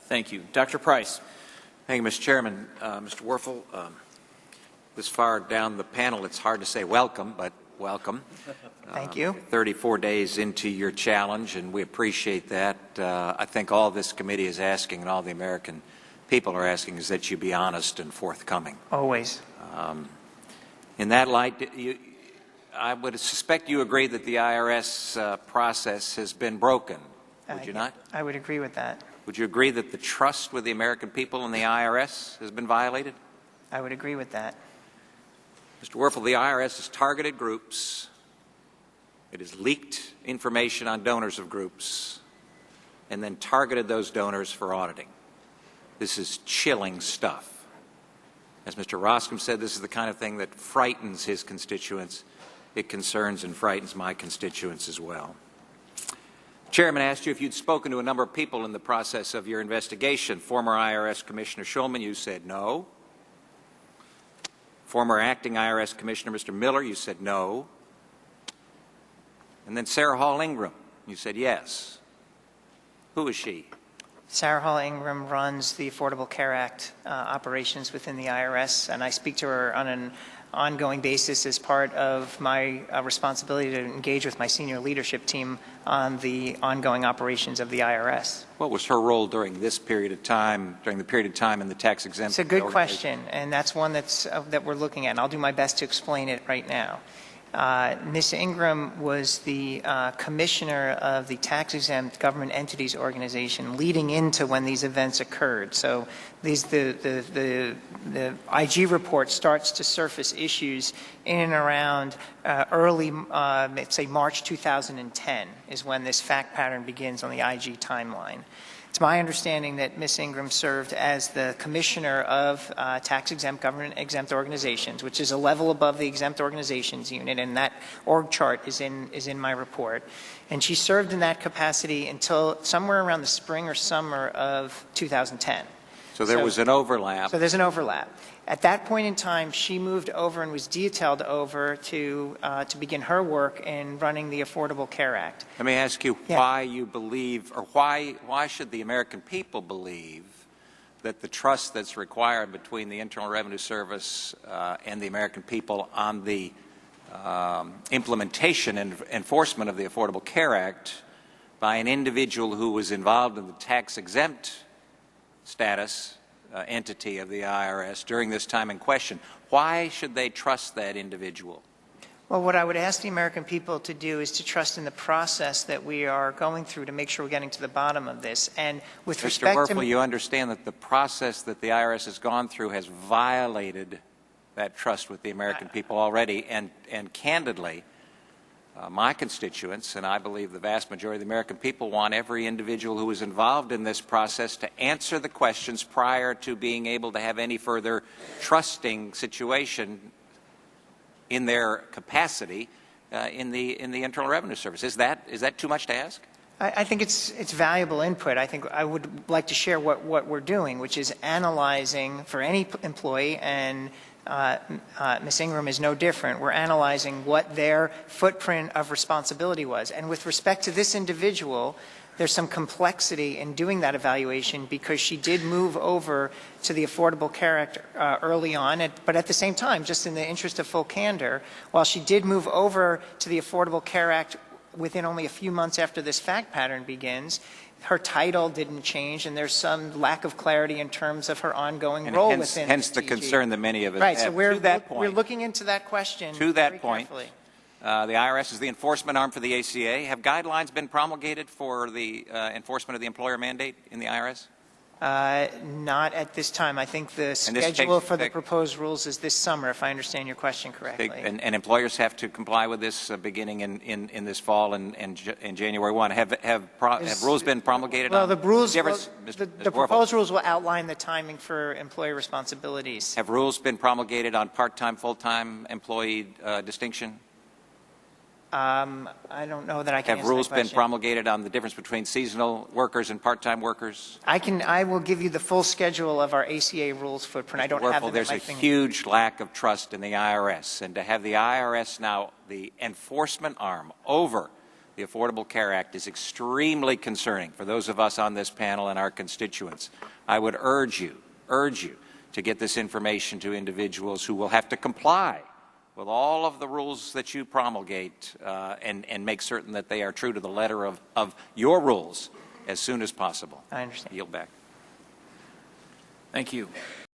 Thank you. Dr. Price. Thank you, Mr. Chairman. Mr. Werfel, this far down the panel, it's hard to say welcome, but welcome. Thank you. 34 days into your challenge, and we appreciate that. I think all this committee is asking, and all the American people are asking, is that you be honest and forthcoming. Always. In that light, I would suspect you agree that the IRS process has been broken, would you not? I would agree with that. Would you agree that the trust with the American people in the IRS has been violated? I would agree with that. Mr. Werfel, the IRS has targeted groups. It has leaked information on donors of groups and then targeted those donors for auditing. This is chilling stuff. As Mr. Roscom said, this is the kind of thing that frightens his constituents. It concerns and frightens my constituents as well. The Chairman asked you if you'd spoken to a number of people in the process of your investigation. Former IRS Commissioner Schulman, you said no. Former Acting IRS Commissioner Mr. Miller, you said no. And then Sarah Hall Ingram, you said yes. Who is she? Sarah Hall Ingram runs the Affordable Care Act operations within the IRS, and I speak to her on an ongoing basis as part of my responsibility to engage with my senior leadership team on the ongoing operations of the IRS. What was her role during this period of time, during the period of time in the tax-exempt? It's a good question, and that's one that we're looking at, and I'll do my best to explain it right now. Ms. Ingram was the commissioner of the tax-exempt government entities organization leading into when these events occurred. So the IG report starts to surface issues in and around early, let's say March 2010 is when this fact pattern begins on the IG timeline. It's my understanding that Ms. Ingram served as the commissioner of tax-exempt government-exempt organizations, which is a level above the exempt organizations unit, and that org chart is in my report. And she served in that capacity until somewhere around the spring or summer of 2010. So there was an overlap. So there's an overlap. At that point in time, she moved over and was detailed over to begin her work in running the Affordable Care Act. Let me ask you why you believe, or why should the American people believe that the trust that's required between the Internal Revenue Service and the American people on the implementation and enforcement of the Affordable Care Act by an individual who was involved in the tax-exempt status entity of the IRS during this time in question, why should they trust that individual? Well, what I would ask the American people to do is to trust in the process that we are going through to make sure we're getting to the bottom of this. And with respect to... Mr. Werfel, you understand that the process that the IRS has gone through has violated that trust with the American people already, and candidly, my constituents, and I believe the vast majority of the American people, want every individual who is involved in this process to answer the questions prior to being able to have any further trusting situation in their capacity in the Internal Revenue Service. Is that too much to ask? I think it's valuable input. I think I would like to share what we're doing, which is analyzing for any employee, and Ms. Ingram is no different. We're analyzing what their footprint of responsibility was. And with respect to this individual, there's some complexity in doing that evaluation because she did move over to the Affordable Care Act early on, but at the same time, just in the interest of full candor, while she did move over to the Affordable Care Act within only a few months after this fact pattern begins, her title didn't change, and there's some lack of clarity in terms of her ongoing role within hence the concern that many of us have. So we're looking into that question to that point. Carefully. The IRS is the enforcement arm for the ACA. Have guidelines been promulgated for the enforcement of the employer mandate in the IRS? Not at this time. I think the schedule for the proposed rules is this summer, if I understand your question correctly. And employers have to comply with this beginning in this fall and January 1. Have rules been promulgated? Well, the rules, the proposed rules will outline the timing for employee responsibilities. Have rules been promulgated on part-time, full-time employee distinction? I don't know that I can answer that question. Have rules been promulgated on the difference between seasonal workers and part-time workers? I will give you the full schedule of our ACA rules footprint. I don't have them at my There's a huge lack of trust in the IRS, and to have the IRS now the enforcement arm over the Affordable Care Act is extremely concerning for those of us on this panel and our constituents. I would urge you to get this information to individuals who will have to comply with all of the rules that you promulgate and make certain that they are true to the letter of your rules as soon as possible. I understand. Yield back. Thank you.